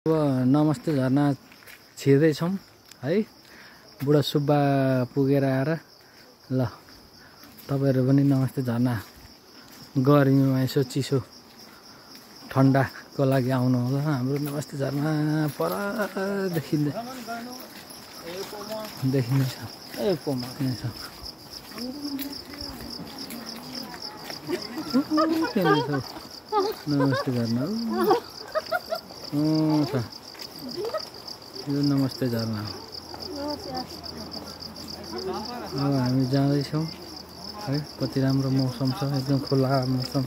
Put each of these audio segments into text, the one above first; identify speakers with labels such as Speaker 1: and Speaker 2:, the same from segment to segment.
Speaker 1: अब नमस्ते झरना छिर्दैछौँ है। बुढा सुब्बा पुगेर आएर ल तपाईहरु पनि नमस्ते झरना गर्मीमा यसो चिसो ठन्डाको लागि आउनु होला। हाम्रो नमस्ते झरना पर देखिन्छ नमस्ते झरना यो नमस्ते झरना हो। अब हामी जाँदैछौँ है। कति राम्रो मौसम छ, एकदम खुला मौसम,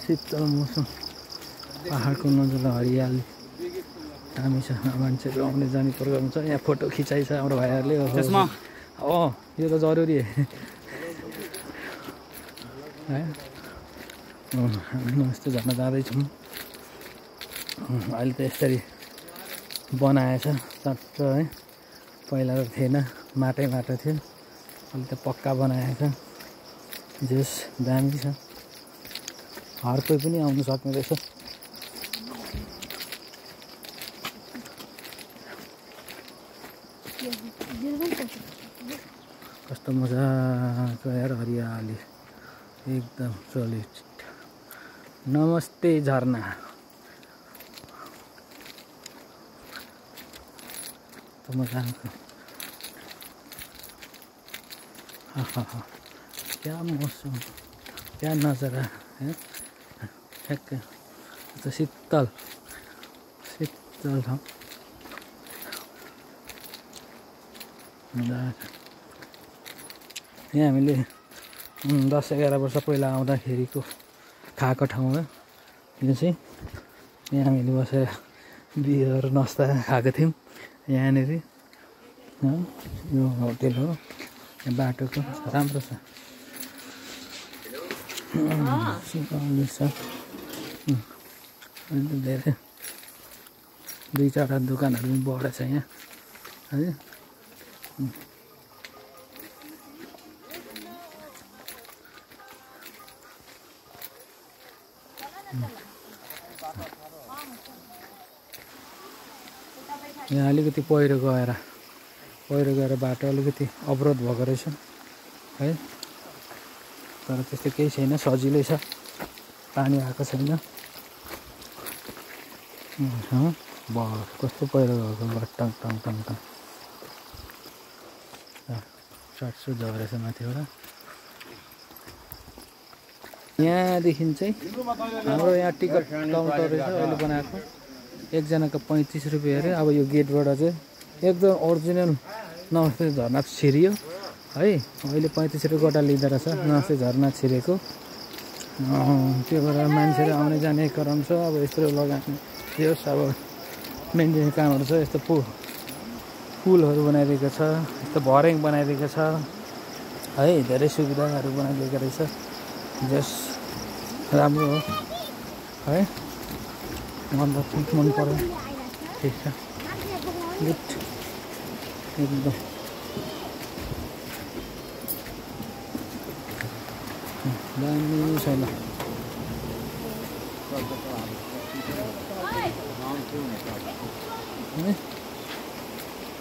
Speaker 1: शीतल मौसम, पहाडको नजिक हरियाली दामी छ। मान्छेहरू आउने जाने प्रोग्राम छ। यहाँ फोटो खिचाइ छ हाम्रो भाइहरूले। यो त जरुरी है। हामी नमस्ते झरना जाँदैछौँ। अहिले त यसरी बनाएछ चट्ट है। पहिला त थिएन, माटै माटो थियो, अहिले त पक्का बनाएछ। जस दामी छ, हर कोही पनि आउनु सक्ने रहेछ। कस्तो मजाको यार हरियाली, एकदम सलिड। नमस्ते झरना। मजाको क्या मौसम, क्या नजारा है। ठ्याक्कै शीतल शीतल ठाउँ। यहाँ हामीले 10-11 वर्ष पहिला आउँदाखेरिको खाएको ठाउँ हो यो चाहिँ। यहाँ हामीले बसेर बियर नास्ता खाएको थियौँ यहाँनिर। यो होटेल हो, यहाँ बाटोको राम्रो छ, धेरै 2-4 दोकानहरू पनि बढेछ यहाँ है। यहाँ अलिकति पहिरो गएर बाटो अलिकति अवरोध भएको रहेछ है। तर त्यस्तो केही छैन, सजिलै छ, पानी आएको छैन। कस्तो पहिरो गएको टङ टङ टङ टङ चट्सु झरेछ माथिबाट। यहाँदेखि चाहिँ हाम्रो यहाँ टिकट काउन्टर रहेछ अहिले बनाएको। एकजनाको 35 रुपियाँ अरे। अब यो गेटबाट चाहिँ एकदम ओरिजिनल नमस्ते झरना छिरियो है। अहिले 35 रुपियाँ गोटा लिँदो रहेछ नमस्ते झरना छिरेको। त्यो भएर मान्छेहरू आउने जाने क्रम छ। अब यस्तो लगाउने त्यो अब मेन्टेन कामहरू छ। यस्तो पुलहरू बनाइदिएको छ, यस्तो भर्याङ बनाइदिएको छ है। धेरै सुविधाहरू बनाइदिएको रहेछ। जस राम्रो हो है। मन पर्यो, ठिक छ, गुड, एकदम दामी छैन।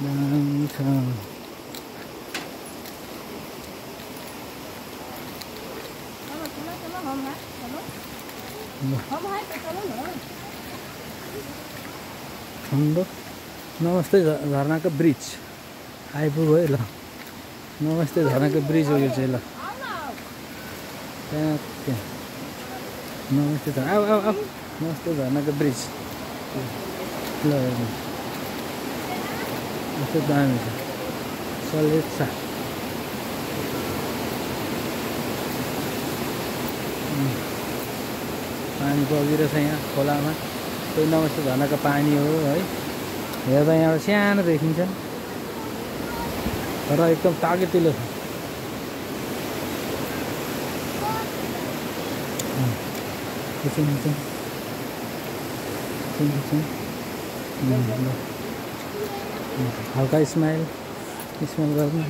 Speaker 1: दामी छ। ठन्डो नमस्ते झरनाको ब्रिज आइपुग्यो है। ल नमस्ते झरनाको ब्रिज हो यो चाहिँ। ल त्यहाँ नमस्ते झरना आऊ नमस्ते झरनाको ब्रिज। ल यस्तो दामी छ, सलिड छ। पानी बगिरहेछ यहाँ खोलामा। त्यो नमस्ते झरनाको पानी हो है। हेर्दा यहाँ सानो देखिन्छ तर एकदम तागेतिलो छ। हल्का स्माइल गर्नु।